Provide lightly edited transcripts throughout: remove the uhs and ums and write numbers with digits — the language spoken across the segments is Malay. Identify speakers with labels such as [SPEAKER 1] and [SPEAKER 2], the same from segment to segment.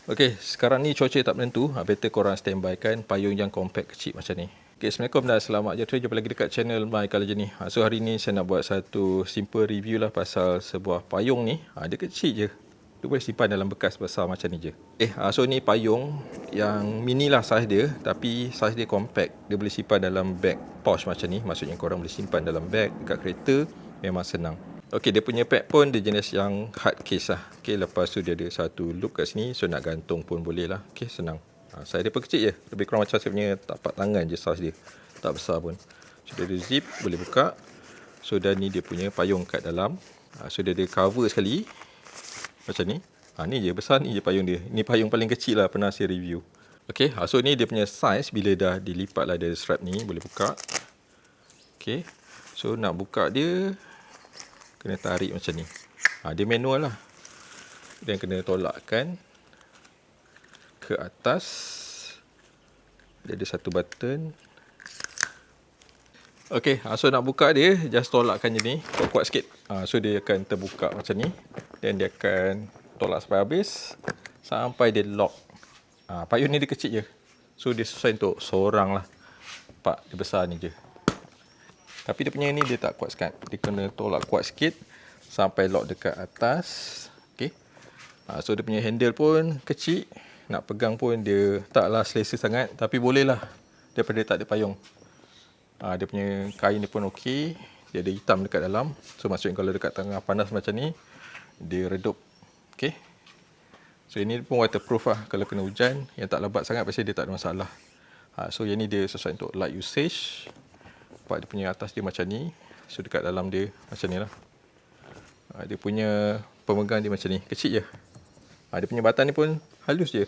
[SPEAKER 1] Okey, sekarang ni cuaca tak menentu. Better korang standby kan payung yang compact kecil macam ni. Okey, Assalamualaikum dan selamat sejahtera. Jumpa lagi dekat channel My Colour Journey. So hari ni saya nak buat satu simple review lah pasal sebuah payung ni. Dia kecil je. Dia boleh simpan dalam bekas besar macam ni je. So ni payung yang mini lah saiz dia. Tapi saiz dia compact. Dia boleh simpan dalam bag pouch macam ni. Maksudnya korang boleh simpan dalam bag dekat kereta. Memang senang. Okey, dia punya pad pun dia jenis yang hard case lah. Okey, lepas tu dia ada satu loop kat sini. So nak gantung pun boleh lah. Okey, senang. Saiz dia pun kecil je. Lebih kurang macam saya punya tapak tangan je saiz dia. Tak besar pun. So dia ada zip, boleh buka. So dan ni dia punya payung kat dalam. So dia ada cover sekali. Macam ni. Ni je besar, ni je payung dia. Ni payung paling kecil lah pernah saya review. Okey, so ni dia punya saiz bila dah dilipat lah dari strap ni. Boleh buka. Okey. So nak buka dia, kena tarik macam ni. Dia manual lah. Dan kena tolakkan ke atas. Dia ada satu button. Okey, so nak buka dia, just tolakkan je ni. Kuat-kuat sikit. So dia akan terbuka macam ni. Dan dia akan tolak sampai habis. Sampai dia lock. Payung ni dia kecil je. So dia sesuai untuk seorang lah. Nampak, dia besar ni je. Tapi dia punya ni dia tak kuat sangat. Dia kena tolak kuat sikit. Sampai lock dekat atas. Okay. So dia punya handle pun kecil. Nak pegang pun dia taklah selesa sangat. Tapi boleh lah. Daripada tak ada payung. Dia punya kain dia pun okey. Dia ada hitam dekat dalam. So maksudnya kalau dekat tengah panas macam ni, dia redup. Okay. So ini pun waterproof lah. Kalau kena hujan, yang tak lebat sangat pasti dia tak ada masalah. So yang ni dia sesuai untuk light usage. Nampak dia punya atas dia macam ni. So dekat dalam dia macam ni lah. Dia punya pemegang dia macam ni. Kecil je. Dia punya batang ni pun halus je.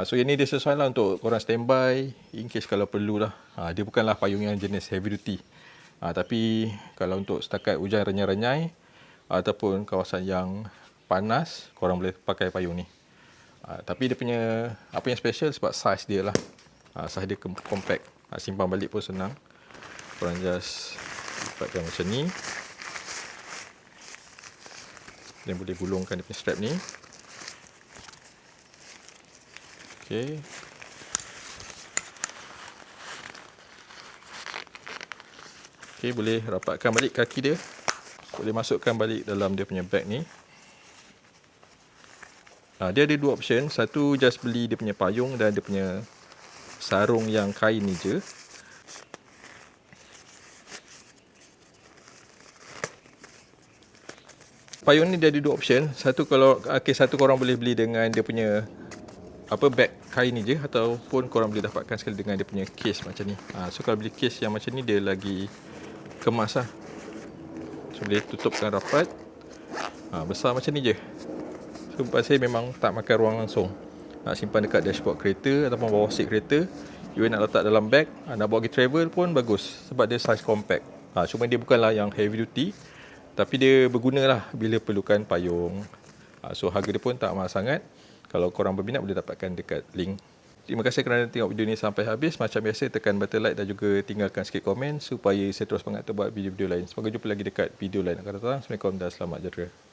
[SPEAKER 1] So yang ni dia sesuai lah untuk korang standby. In case kalau perlu lah. Dia bukanlah payung yang jenis heavy duty. Tapi kalau untuk setakat hujan renyai-renyai. Ataupun kawasan yang panas. Korang boleh pakai payung ni. Tapi dia punya apa yang special sebab saiz dia lah. Saiz dia compact. Simpan balik pun senang. Korang just lipatkan macam ni. Dan boleh gulungkan dia punya strap ni. Okey. Okey, boleh rapatkan balik kaki dia. Boleh masukkan balik dalam dia punya bag ni. Dia ada dua option. Satu just beli dia punya payung dan dia punya sarung yang kain ni je. Payung ni dia ada dua option. Satu korang boleh beli dengan dia punya bag kain ni je, ataupun korang boleh dapatkan sekali dengan dia punya case macam ni. So kalau beli case yang macam ni dia lagi kemas lah. So boleh tutupkan rapat. Besar macam ni je. So pasal memang tak makan ruang langsung. Nak simpan dekat dashboard kereta ataupun bawah seat kereta. Even nak letak dalam bag, nak bawa pergi travel pun bagus. Sebab dia size compact. Cuma dia bukanlah yang heavy duty. Tapi dia berguna lah bila perlukan payung. So harga dia pun tak mahal sangat. Kalau korang berminat boleh dapatkan dekat link. Terima kasih kerana tengok video ni sampai habis. Macam biasa tekan button like dan juga tinggalkan sikit komen supaya saya terus mengatur buat video-video lain. Semoga jumpa lagi dekat video lain akan datang. Assalamualaikum dan selamat sejahtera.